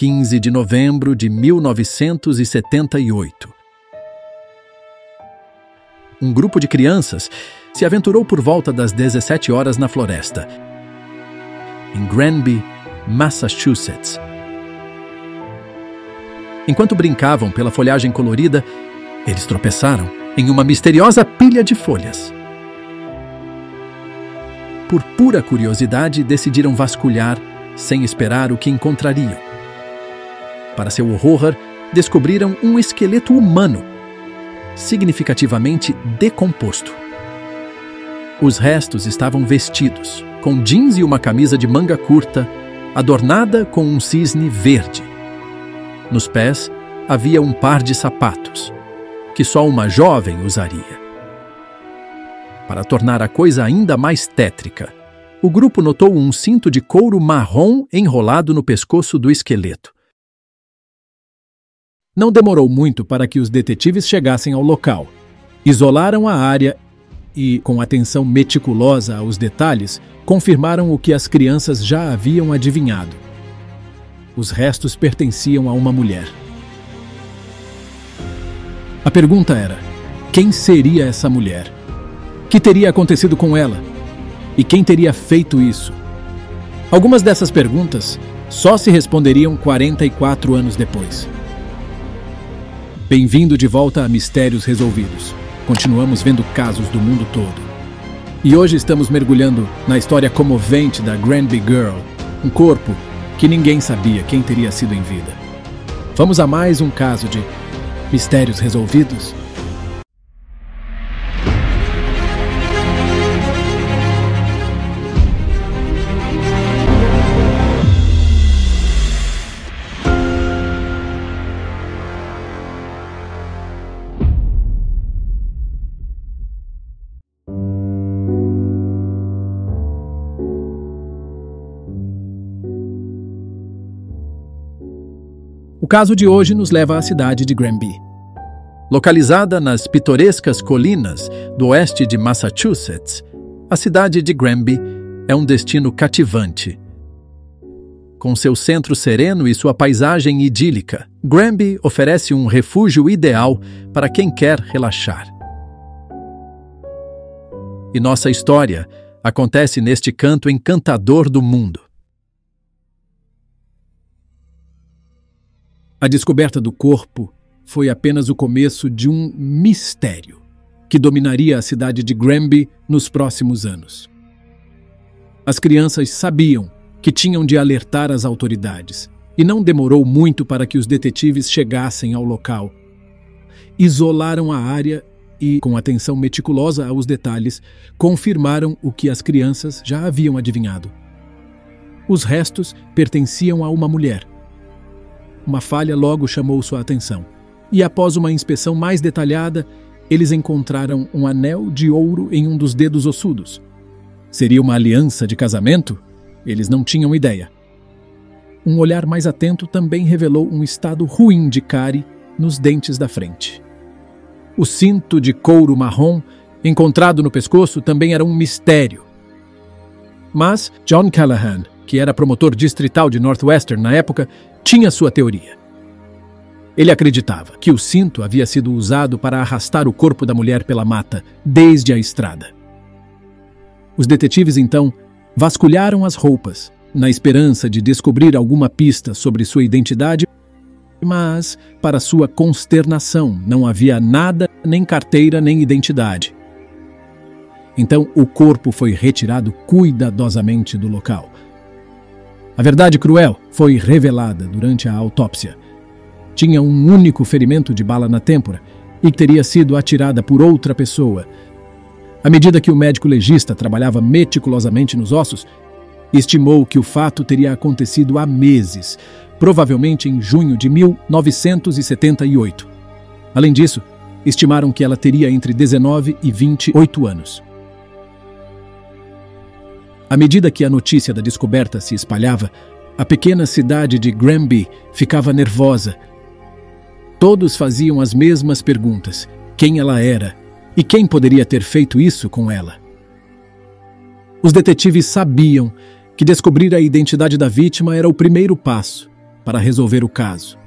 15 de novembro de 1978. Um grupo de crianças se aventurou por volta das 17 horas na floresta, em Granby, Massachusetts. Enquanto brincavam pela folhagem colorida, eles tropeçaram em uma misteriosa pilha de folhas. Por pura curiosidade, decidiram vasculhar, sem esperar o que encontrariam. Para seu horror, descobriram um esqueleto humano, significativamente decomposto. Os restos estavam vestidos, com jeans e uma camisa de manga curta, adornada com um cisne verde. Nos pés, havia um par de sapatos, que só uma jovem usaria. Para tornar a coisa ainda mais tétrica, o grupo notou um cinto de couro marrom enrolado no pescoço do esqueleto. Não demorou muito para que os detetives chegassem ao local. Isolaram a área e, com atenção meticulosa aos detalhes, confirmaram o que as crianças já haviam adivinhado. Os restos pertenciam a uma mulher. A pergunta era: quem seria essa mulher? O que teria acontecido com ela? E quem teria feito isso? Algumas dessas perguntas só se responderiam 44 anos depois. Bem-vindo de volta a Mistérios Resolvidos. Continuamos vendo casos do mundo todo. E hoje estamos mergulhando na história comovente da Granby Girl, um corpo que ninguém sabia quem teria sido em vida. Vamos a mais um caso de Mistérios Resolvidos? O caso de hoje nos leva à cidade de Granby. Localizada nas pitorescas colinas do oeste de Massachusetts, a cidade de Granby é um destino cativante. Com seu centro sereno e sua paisagem idílica, Granby oferece um refúgio ideal para quem quer relaxar. E nossa história acontece neste canto encantador do mundo. A descoberta do corpo foi apenas o começo de um mistério que dominaria a cidade de Granby nos próximos anos. As crianças sabiam que tinham de alertar as autoridades, e não demorou muito para que os detetives chegassem ao local. Isolaram a área e, com atenção meticulosa aos detalhes, confirmaram o que as crianças já haviam adivinhado. Os restos pertenciam a uma mulher. Uma falha logo chamou sua atenção, e após uma inspeção mais detalhada, eles encontraram um anel de ouro em um dos dedos ossudos. Seria uma aliança de casamento? Eles não tinham ideia. Um olhar mais atento também revelou um estado ruim de cárie nos dentes da frente. O cinto de couro marrom encontrado no pescoço também era um mistério. Mas John Callahan, que era promotor distrital de Northwestern na época, tinha sua teoria. Ele acreditava que o cinto havia sido usado para arrastar o corpo da mulher pela mata, desde a estrada. Os detetives, então, vasculharam as roupas, na esperança de descobrir alguma pista sobre sua identidade, mas, para sua consternação, não havia nada, nem carteira, nem identidade. Então, o corpo foi retirado cuidadosamente do local. A verdade cruel foi revelada durante a autópsia. Tinha um único ferimento de bala na têmpora e teria sido atirada por outra pessoa. À medida que o médico legista trabalhava meticulosamente nos ossos, estimou que o fato teria acontecido há meses, provavelmente em junho de 1978. Além disso, estimaram que ela teria entre 19 e 28 anos. À medida que a notícia da descoberta se espalhava, a pequena cidade de Granby ficava nervosa. Todos faziam as mesmas perguntas: quem ela era e quem poderia ter feito isso com ela? Os detetives sabiam que descobrir a identidade da vítima era o primeiro passo para resolver o caso.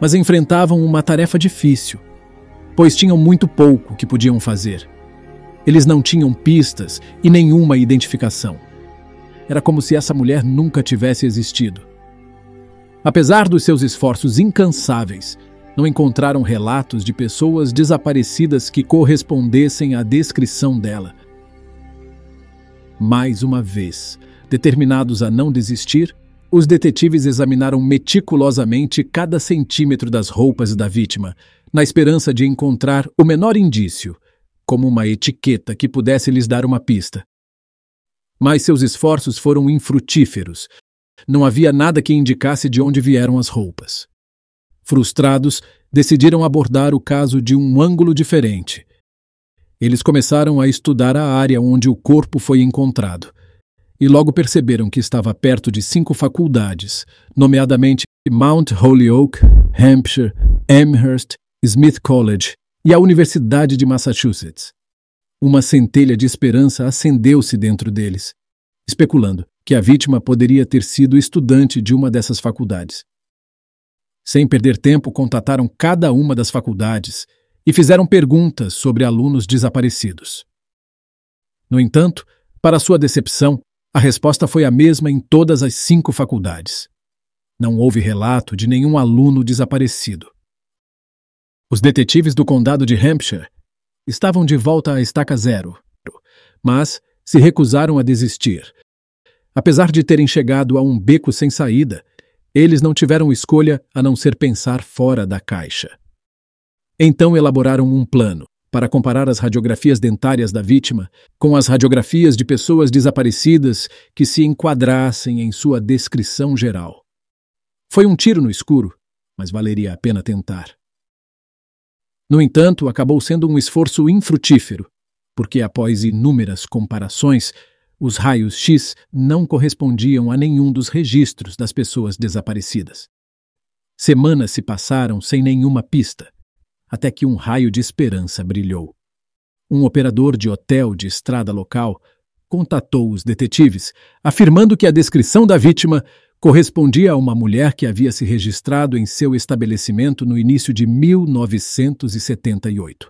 Mas enfrentavam uma tarefa difícil, pois tinham muito pouco que podiam fazer. Eles não tinham pistas e nenhuma identificação. Era como se essa mulher nunca tivesse existido. Apesar dos seus esforços incansáveis, não encontraram relatos de pessoas desaparecidas que correspondessem à descrição dela. Mais uma vez, determinados a não desistir, os detetives examinaram meticulosamente cada centímetro das roupas da vítima, na esperança de encontrar o menor indício, como uma etiqueta que pudesse lhes dar uma pista. Mas seus esforços foram infrutíferos. Não havia nada que indicasse de onde vieram as roupas. Frustrados, decidiram abordar o caso de um ângulo diferente. Eles começaram a estudar a área onde o corpo foi encontrado, e logo perceberam que estava perto de 5 faculdades, nomeadamente Mount Holyoke, Hampshire, Amherst, Smith College e a Universidade de Massachusetts. Uma centelha de esperança acendeu-se dentro deles, especulando que a vítima poderia ter sido estudante de uma dessas faculdades. Sem perder tempo, contataram cada uma das faculdades e fizeram perguntas sobre alunos desaparecidos. No entanto, para sua decepção, a resposta foi a mesma em todas as 5 faculdades. Não houve relato de nenhum aluno desaparecido. Os detetives do condado de Hampshire estavam de volta à estaca zero, mas se recusaram a desistir. Apesar de terem chegado a um beco sem saída, eles não tiveram escolha a não ser pensar fora da caixa. Então elaboraram um plano para comparar as radiografias dentárias da vítima com as radiografias de pessoas desaparecidas que se enquadrassem em sua descrição geral. Foi um tiro no escuro, mas valeria a pena tentar. No entanto, acabou sendo um esforço infrutífero, porque após inúmeras comparações, os raios-x não correspondiam a nenhum dos registros das pessoas desaparecidas. Semanas se passaram sem nenhuma pista, até que um raio de esperança brilhou. Um operador de hotel de estrada local contatou os detetives, afirmando que a descrição da vítima correspondia a uma mulher que havia se registrado em seu estabelecimento no início de 1978.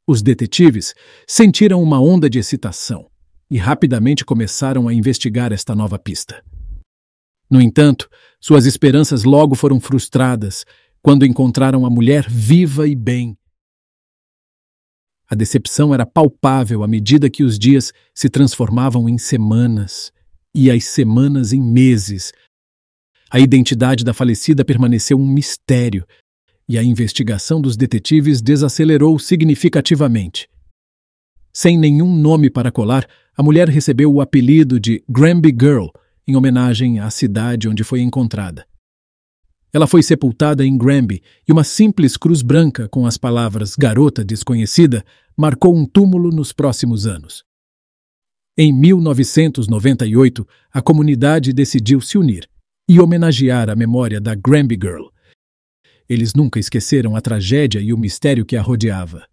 Os detetives sentiram uma onda de excitação e rapidamente começaram a investigar esta nova pista. No entanto, suas esperanças logo foram frustradas quando encontraram a mulher viva e bem. A decepção era palpável à medida que os dias se transformavam em semanas e as semanas em meses. A identidade da falecida permaneceu um mistério e a investigação dos detetives desacelerou significativamente. Sem nenhum nome para colar, a mulher recebeu o apelido de Granby Girl, em homenagem à cidade onde foi encontrada. Ela foi sepultada em Granby e uma simples cruz branca com as palavras Garota Desconhecida marcou um túmulo nos próximos anos. Em 1998, a comunidade decidiu se unir e homenagear a memória da Granby Girl. Eles nunca esqueceram a tragédia e o mistério que a rodeava.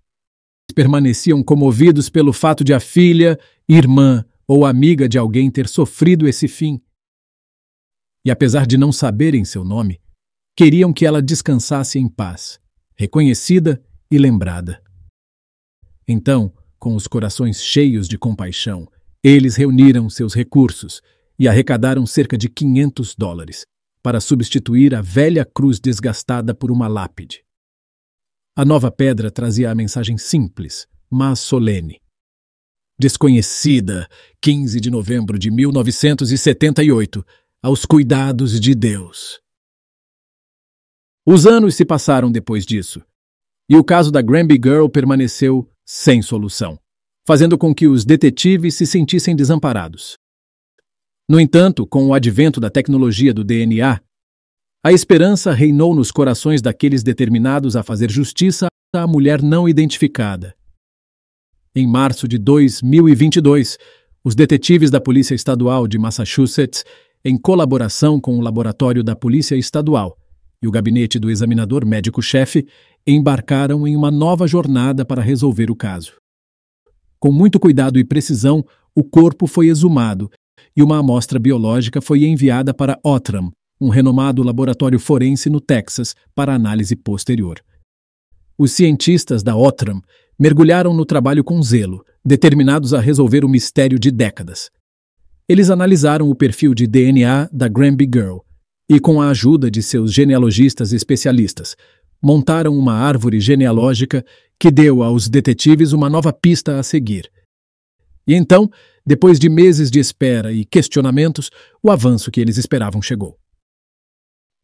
Permaneciam comovidos pelo fato de a filha, irmã ou amiga de alguém ter sofrido esse fim. E apesar de não saberem seu nome, queriam que ela descansasse em paz, reconhecida e lembrada. Então, com os corações cheios de compaixão, eles reuniram seus recursos e arrecadaram cerca de $500 para substituir a velha cruz desgastada por uma lápide. A nova pedra trazia a mensagem simples, mas solene. Desconhecida, 15 de novembro de 1978, aos cuidados de Deus. Os anos se passaram depois disso, e o caso da Granby Girl permaneceu sem solução, fazendo com que os detetives se sentissem desamparados. No entanto, com o advento da tecnologia do DNA, a esperança reinou nos corações daqueles determinados a fazer justiça à mulher não identificada. Em março de 2022, os detetives da Polícia Estadual de Massachusetts, em colaboração com o Laboratório da Polícia Estadual e o Gabinete do Examinador Médico-Chefe, embarcaram em uma nova jornada para resolver o caso. Com muito cuidado e precisão, o corpo foi exumado e uma amostra biológica foi enviada para Outram, um renomado laboratório forense no Texas, para análise posterior. Os cientistas da Outram mergulharam no trabalho com zelo, determinados a resolver o mistério de décadas. Eles analisaram o perfil de DNA da Granby Girl e, com a ajuda de seus genealogistas especialistas, montaram uma árvore genealógica que deu aos detetives uma nova pista a seguir. E então, depois de meses de espera e questionamentos, o avanço que eles esperavam chegou.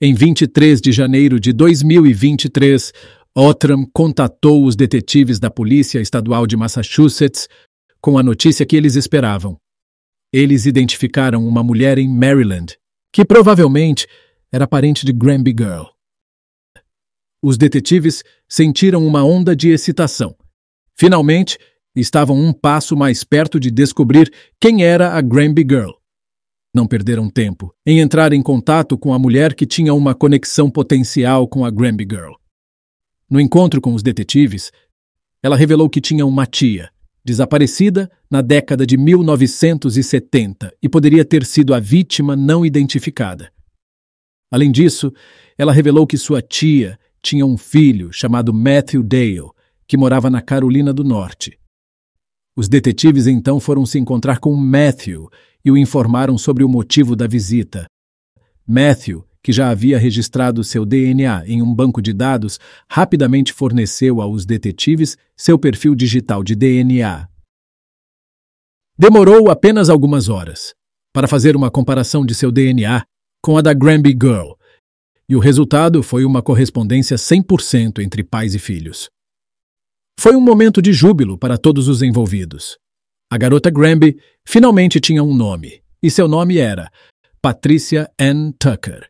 Em 23 de janeiro de 2023, Outram contatou os detetives da Polícia Estadual de Massachusetts com a notícia que eles esperavam. Eles identificaram uma mulher em Maryland, que provavelmente era parente de Granby Girl. Os detetives sentiram uma onda de excitação. Finalmente, estavam um passo mais perto de descobrir quem era a Granby Girl. Não perderam tempo em entrar em contato com a mulher que tinha uma conexão potencial com a Granby Girl. No encontro com os detetives, ela revelou que tinha uma tia, desaparecida na década de 1970 e poderia ter sido a vítima não identificada. Além disso, ela revelou que sua tia tinha um filho chamado Matthew Dale, que morava na Carolina do Norte. Os detetives então foram se encontrar com Matthew e o informaram sobre o motivo da visita. Matthew, que já havia registrado seu DNA em um banco de dados, rapidamente forneceu aos detetives seu perfil digital de DNA. Demorou apenas algumas horas para fazer uma comparação de seu DNA com a da Granby Girl, e o resultado foi uma correspondência 100% entre pais e filhos. Foi um momento de júbilo para todos os envolvidos. A garota Granby finalmente tinha um nome, e seu nome era Patricia Ann Tucker.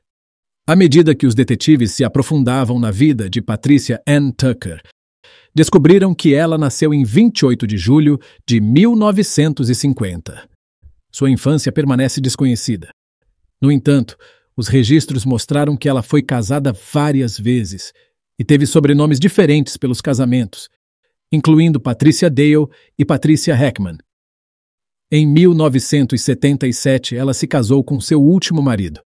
À medida que os detetives se aprofundavam na vida de Patricia Ann Tucker, descobriram que ela nasceu em 28 de julho de 1950. Sua infância permanece desconhecida. No entanto, os registros mostraram que ela foi casada várias vezes e teve sobrenomes diferentes pelos casamentos, incluindo Patricia Dale e Patricia Heckman. Em 1977, ela se casou com seu último marido,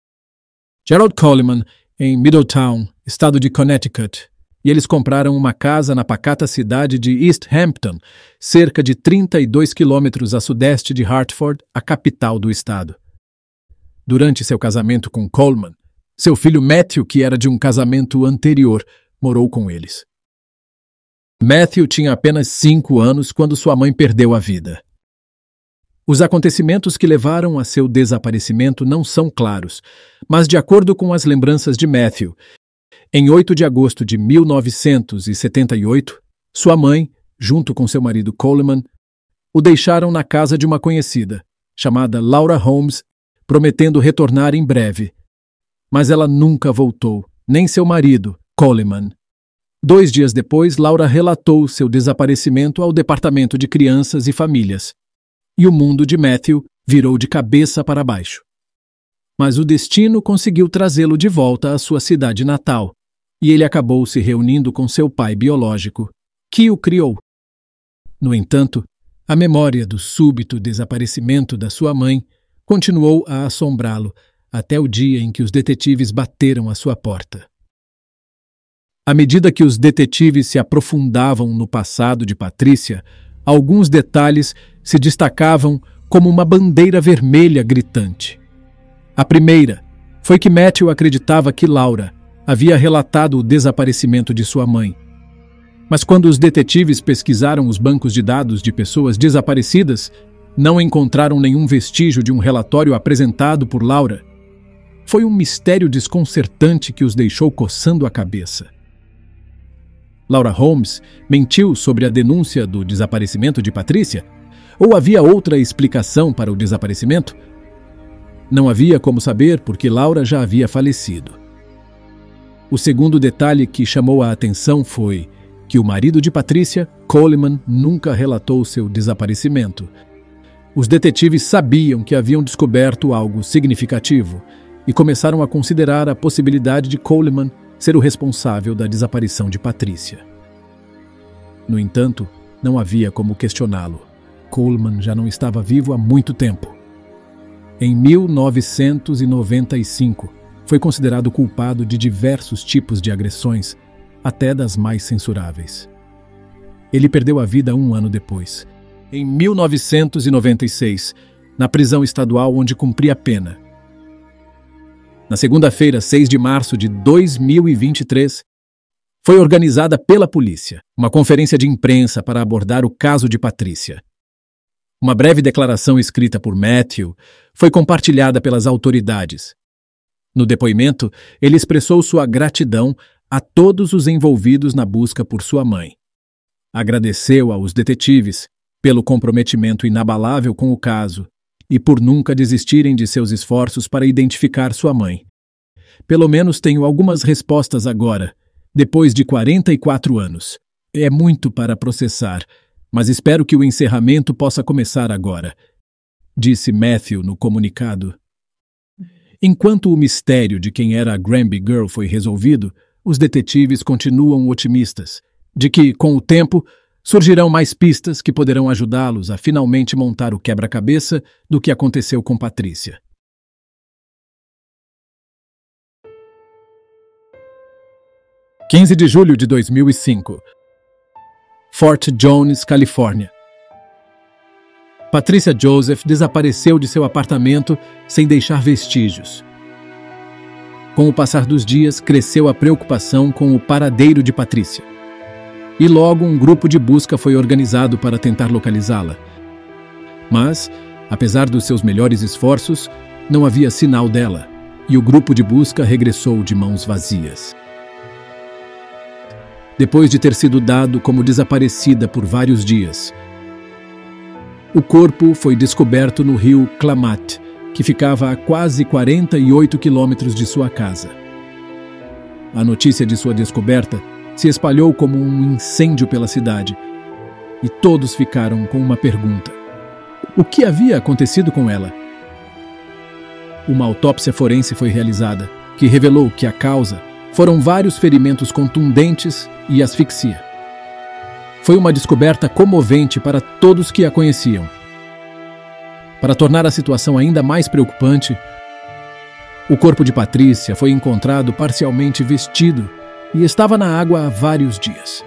Gerald Coleman, em Middletown, estado de Connecticut, e eles compraram uma casa na pacata cidade de East Hampton, cerca de 32 quilômetros a sudeste de Hartford, a capital do estado. Durante seu casamento com Coleman, seu filho Matthew, que era de um casamento anterior, morou com eles. Matthew tinha apenas 5 anos quando sua mãe perdeu a vida. Os acontecimentos que levaram a seu desaparecimento não são claros, mas de acordo com as lembranças de Matthew, em 8 de agosto de 1978, sua mãe, junto com seu marido Coleman, o deixaram na casa de uma conhecida, chamada Laura Holmes, prometendo retornar em breve. Mas ela nunca voltou, nem seu marido, Coleman. 2 dias depois, Laura relatou seu desaparecimento ao Departamento de Crianças e Famílias, e o mundo de Matthew virou de cabeça para baixo. Mas o destino conseguiu trazê-lo de volta à sua cidade natal, e ele acabou se reunindo com seu pai biológico, que o criou. No entanto, a memória do súbito desaparecimento da sua mãe continuou a assombrá-lo até o dia em que os detetives bateram à sua porta. À medida que os detetives se aprofundavam no passado de Patricia, alguns detalhes se destacavam como uma bandeira vermelha gritante. A primeira foi que Matthew acreditava que Laura havia relatado o desaparecimento de sua mãe. Mas quando os detetives pesquisaram os bancos de dados de pessoas desaparecidas, não encontraram nenhum vestígio de um relatório apresentado por Laura. Foi um mistério desconcertante que os deixou coçando a cabeça. Laura Holmes mentiu sobre a denúncia do desaparecimento de Patricia? Ou havia outra explicação para o desaparecimento? Não havia como saber porque Laura já havia falecido. O segundo detalhe que chamou a atenção foi que o marido de Patricia, Coleman, nunca relatou seu desaparecimento. Os detetives sabiam que haviam descoberto algo significativo e começaram a considerar a possibilidade de Coleman ser o responsável da desaparição de Patricia. No entanto, não havia como questioná-lo. Coleman já não estava vivo há muito tempo. Em 1995, foi considerado culpado de diversos tipos de agressões, até das mais censuráveis. Ele perdeu a vida 1 ano depois, em 1996, na prisão estadual onde cumpria a pena. Na segunda-feira, 6 de março de 2023, foi organizada pela polícia uma conferência de imprensa para abordar o caso de Patrícia. Uma breve declaração escrita por Matthew foi compartilhada pelas autoridades. No depoimento, ele expressou sua gratidão a todos os envolvidos na busca por sua mãe. Agradeceu aos detetives pelo comprometimento inabalável com o caso e por nunca desistirem de seus esforços para identificar sua mãe. Pelo menos tenho algumas respostas agora, depois de 44 anos. É muito para processar, mas espero que o encerramento possa começar agora, disse Matthew no comunicado. Enquanto o mistério de quem era a Granby Girl foi resolvido, os detetives continuam otimistas de que, com o tempo, surgirão mais pistas que poderão ajudá-los a finalmente montar o quebra-cabeça do que aconteceu com Patrícia. – 15 de julho de 2005. Fort Jones, Califórnia. Patrícia Joseph desapareceu de seu apartamento sem deixar vestígios. Com o passar dos dias, cresceu a preocupação com o paradeiro de Patrícia. E logo um grupo de busca foi organizado para tentar localizá-la. Mas, apesar dos seus melhores esforços, não havia sinal dela, e o grupo de busca regressou de mãos vazias. Depois de ter sido dado como desaparecida por vários dias, o corpo foi descoberto no rio Klamath, que ficava a quase 48 quilômetros de sua casa. A notícia de sua descoberta se espalhou como um incêndio pela cidade, e todos ficaram com uma pergunta: o que havia acontecido com ela? Uma autópsia forense foi realizada, que revelou que a causa foram vários ferimentos contundentes e asfixia. Foi uma descoberta comovente para todos que a conheciam. Para tornar a situação ainda mais preocupante, o corpo de Patrícia foi encontrado parcialmente vestido e estava na água há vários dias.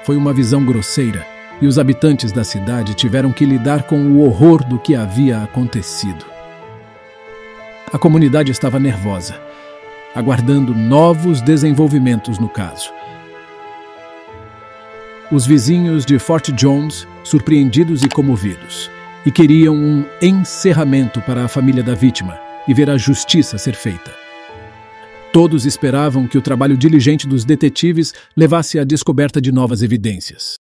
Foi uma visão grosseira e os habitantes da cidade tiveram que lidar com o horror do que havia acontecido. A comunidade estava nervosa, aguardando novos desenvolvimentos no caso. Os vizinhos de Fort Jones, surpreendidos e comovidos, e queriam um encerramento para a família da vítima e ver a justiça ser feita. Todos esperavam que o trabalho diligente dos detetives levasse à descoberta de novas evidências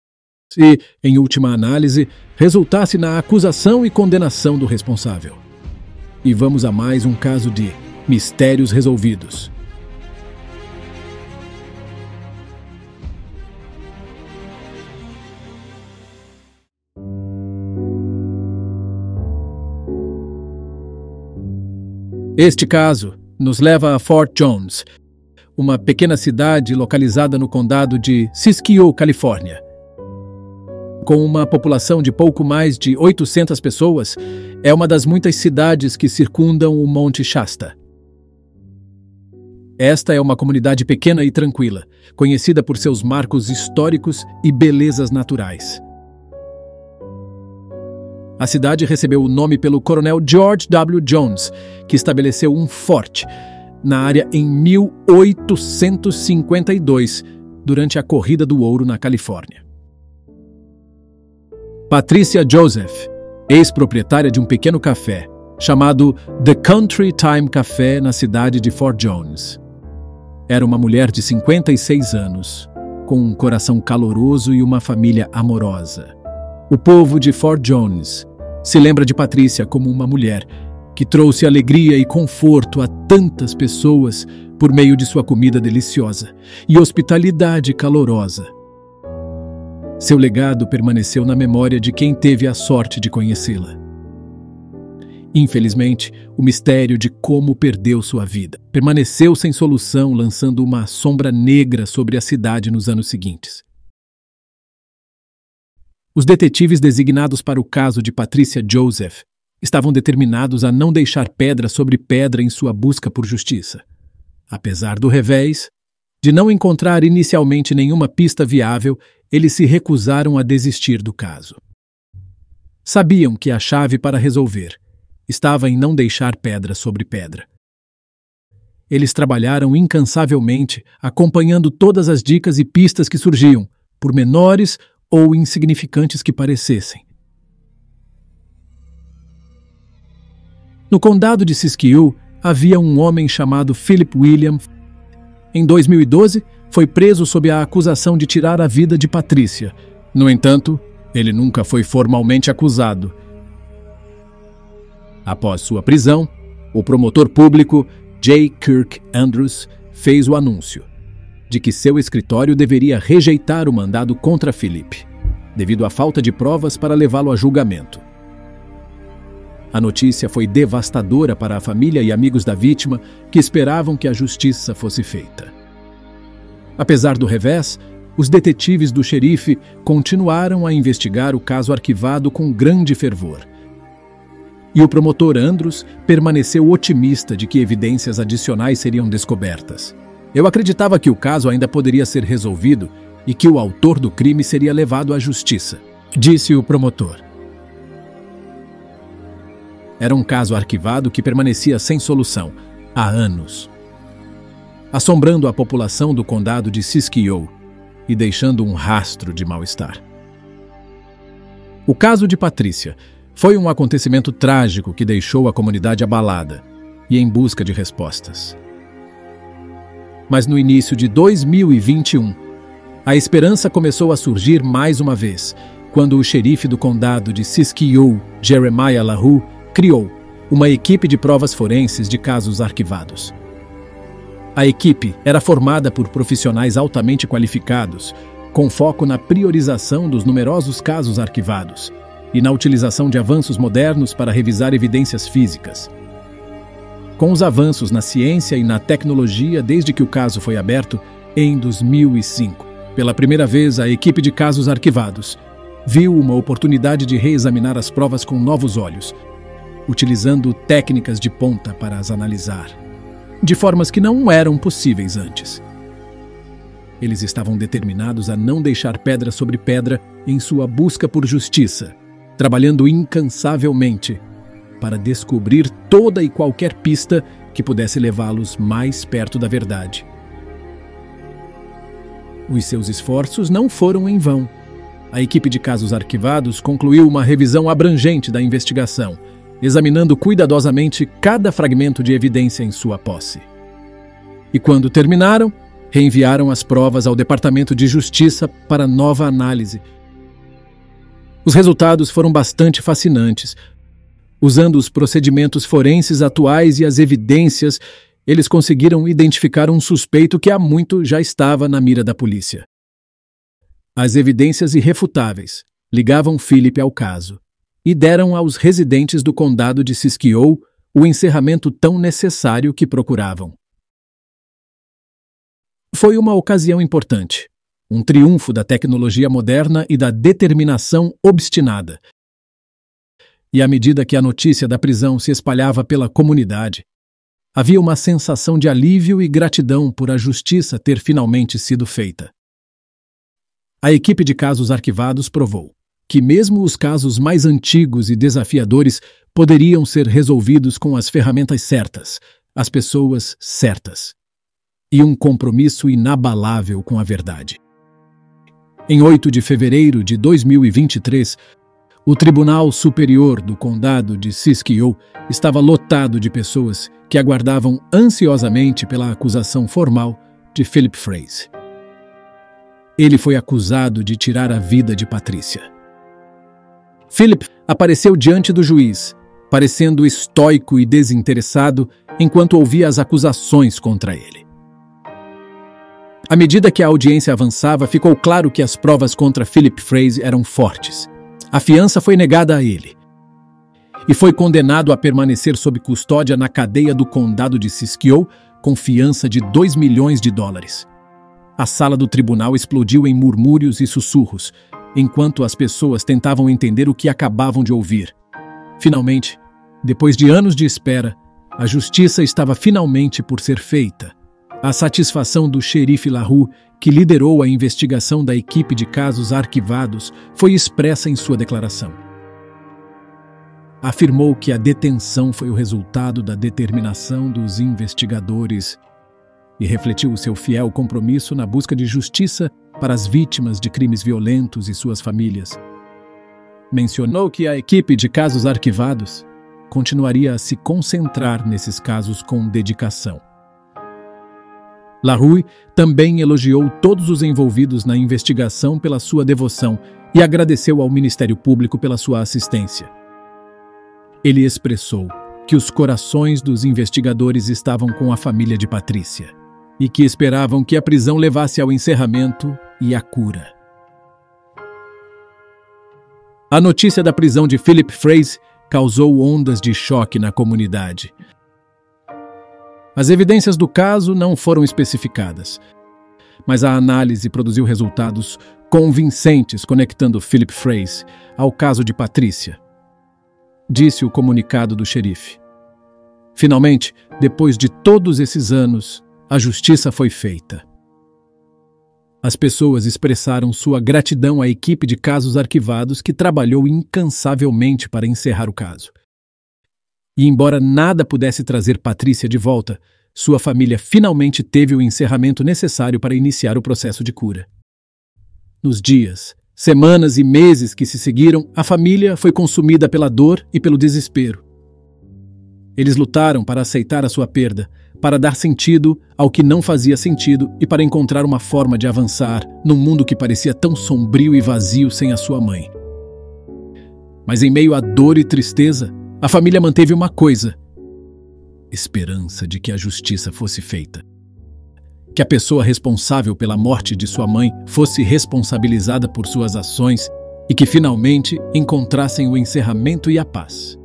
e, em última análise, resultasse na acusação e condenação do responsável. E vamos a mais um caso de mistérios resolvidos. Este caso nos leva a Fort Jones, uma pequena cidade localizada no condado de Siskiyou, Califórnia. Com uma população de pouco mais de 800 pessoas, é uma das muitas cidades que circundam o Monte Shasta. Esta é uma comunidade pequena e tranquila, conhecida por seus marcos históricos e belezas naturais. A cidade recebeu o nome pelo coronel George W. Jones, que estabeleceu um forte na área em 1852, durante a Corrida do Ouro na Califórnia. Patrícia Joseph, ex-proprietária de um pequeno café, chamado The Country Time Café, na cidade de Fort Jones. Era uma mulher de 56 anos, com um coração caloroso e uma família amorosa. O povo de Fort Jones se lembra de Patrícia como uma mulher que trouxe alegria e conforto a tantas pessoas por meio de sua comida deliciosa e hospitalidade calorosa. Seu legado permaneceu na memória de quem teve a sorte de conhecê-la. Infelizmente, o mistério de como perdeu sua vida permaneceu sem solução, lançando uma sombra negra sobre a cidade nos anos seguintes. Os detetives designados para o caso de Patrícia Joseph estavam determinados a não deixar pedra sobre pedra em sua busca por justiça. Apesar do revés, de não encontrar inicialmente nenhuma pista viável, eles se recusaram a desistir do caso. Sabiam que a chave para resolver estava em não deixar pedra sobre pedra. Eles trabalharam incansavelmente, acompanhando todas as dicas e pistas que surgiam, por menores ou insignificantes que parecessem. No condado de Siskiyou, havia um homem chamado Philip William. Em 2012, foi preso sob a acusação de tirar a vida de Patrícia. No entanto, ele nunca foi formalmente acusado. Após sua prisão, o promotor público J. Kirk Andrews fez o anúncio de que seu escritório deveria rejeitar o mandado contra Philip, devido à falta de provas para levá-lo a julgamento. A notícia foi devastadora para a família e amigos da vítima, que esperavam que a justiça fosse feita. Apesar do revés, os detetives do xerife continuaram a investigar o caso arquivado com grande fervor. E o promotor Andrews permaneceu otimista de que evidências adicionais seriam descobertas. Eu acreditava que o caso ainda poderia ser resolvido e que o autor do crime seria levado à justiça, disse o promotor. Era um caso arquivado que permanecia sem solução há anos, assombrando a população do condado de Siskiyou e deixando um rastro de mal-estar. O caso de Patrícia foi um acontecimento trágico que deixou a comunidade abalada e em busca de respostas. Mas no início de 2021, a esperança começou a surgir mais uma vez, quando o xerife do condado de Siskiyou, Jeremiah LaRue, criou uma equipe de provas forenses de casos arquivados. A equipe era formada por profissionais altamente qualificados, com foco na priorização dos numerosos casos arquivados e na utilização de avanços modernos para revisar evidências físicas. Com os avanços na ciência e na tecnologia desde que o caso foi aberto, em 2005, pela primeira vez a equipe de casos arquivados viu uma oportunidade de reexaminar as provas com novos olhos, utilizando técnicas de ponta para as analisar, de formas que não eram possíveis antes. Eles estavam determinados a não deixar pedra sobre pedra em sua busca por justiça, trabalhando incansavelmente para descobrir toda e qualquer pista que pudesse levá-los mais perto da verdade. Os seus esforços não foram em vão. A equipe de casos arquivados concluiu uma revisão abrangente da investigação, examinando cuidadosamente cada fragmento de evidência em sua posse. E quando terminaram, reenviaram as provas ao Departamento de Justiça para nova análise. Os resultados foram bastante fascinantes. Usando os procedimentos forenses atuais e as evidências, eles conseguiram identificar um suspeito que há muito já estava na mira da polícia. As evidências irrefutáveis ligavam Philip ao caso e deram aos residentes do condado de Siskiyou o encerramento tão necessário que procuravam. Foi uma ocasião importante, um triunfo da tecnologia moderna e da determinação obstinada. E à medida que a notícia da prisão se espalhava pela comunidade, havia uma sensação de alívio e gratidão por a justiça ter finalmente sido feita. A equipe de casos arquivados provou que mesmo os casos mais antigos e desafiadores poderiam ser resolvidos com as ferramentas certas, as pessoas certas, e um compromisso inabalável com a verdade. Em 8 de fevereiro de 2023, o Tribunal Superior do Condado de Siskiyou estava lotado de pessoas que aguardavam ansiosamente pela acusação formal de Philip Fraze. Ele foi acusado de tirar a vida de Patrícia. Philip apareceu diante do juiz, parecendo estoico e desinteressado enquanto ouvia as acusações contra ele. À medida que a audiência avançava, ficou claro que as provas contra Philip Fraze eram fortes. A fiança foi negada a ele e foi condenado a permanecer sob custódia na cadeia do condado de Siskiyou com fiança de $2 milhões. A sala do tribunal explodiu em murmúrios e sussurros, enquanto as pessoas tentavam entender o que acabavam de ouvir. Finalmente, Depois de anos de espera, a justiça estava finalmente por ser feita. A satisfação do xerife LaRue, que liderou a investigação da equipe de casos arquivados, foi expressa em sua declaração. Afirmou que a detenção foi o resultado da determinação dos investigadores e refletiu o seu fiel compromisso na busca de justiça para as vítimas de crimes violentos e suas famílias. Mencionou que a equipe de casos arquivados continuaria a se concentrar nesses casos com dedicação. LaRue também elogiou todos os envolvidos na investigação pela sua devoção e agradeceu ao Ministério Público pela sua assistência. Ele expressou que os corações dos investigadores estavam com a família de Patrícia e que esperavam que a prisão levasse ao encerramento e à cura. A notícia da prisão de Philip Fraze causou ondas de choque na comunidade. As evidências do caso não foram especificadas, mas a análise produziu resultados convincentes conectando Philip Fraze ao caso de Patrícia, disse o comunicado do xerife. Finalmente, depois de todos esses anos, a justiça foi feita. As pessoas expressaram sua gratidão à equipe de casos arquivados que trabalhou incansavelmente para encerrar o caso. E embora nada pudesse trazer Patrícia de volta, sua família finalmente teve o encerramento necessário para iniciar o processo de cura. Nos dias, semanas e meses que se seguiram, a família foi consumida pela dor e pelo desespero. Eles lutaram para aceitar a sua perda, para dar sentido ao que não fazia sentido e para encontrar uma forma de avançar num mundo que parecia tão sombrio e vazio sem a sua mãe. Mas em meio à dor e tristeza, a família manteve uma coisa: esperança de que a justiça fosse feita. Que a pessoa responsável pela morte de sua mãe fosse responsabilizada por suas ações e que finalmente encontrassem o encerramento e a paz.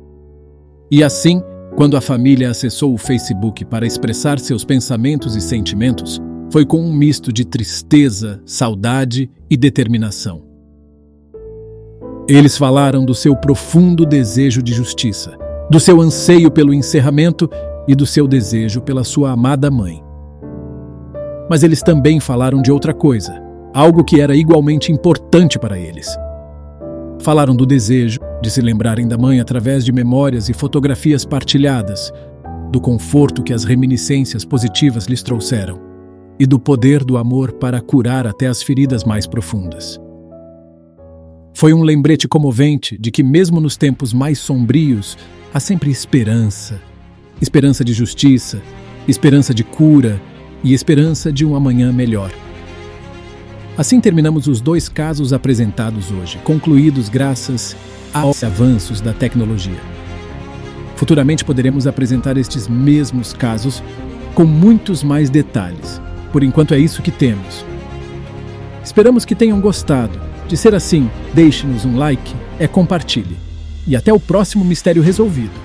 E assim, quando a família acessou o Facebook para expressar seus pensamentos e sentimentos, foi com um misto de tristeza, saudade e determinação. Eles falaram do seu profundo desejo de justiça, do seu anseio pelo encerramento e do seu desejo pela sua amada mãe. Mas eles também falaram de outra coisa, algo que era igualmente importante para eles. Falaram do desejo de se lembrarem da mãe através de memórias e fotografias partilhadas, do conforto que as reminiscências positivas lhes trouxeram e do poder do amor para curar até as feridas mais profundas. Foi um lembrete comovente de que mesmo nos tempos mais sombrios, há sempre esperança. Esperança de justiça, esperança de cura e esperança de um amanhã melhor. Assim terminamos os 2 casos apresentados hoje, concluídos graças aos avanços da tecnologia. Futuramente poderemos apresentar estes mesmos casos com muitos mais detalhes. Por enquanto é isso que temos. Esperamos que tenham gostado. De ser assim, deixe-nos um like, compartilhe. E até o próximo Mistério Resolvido.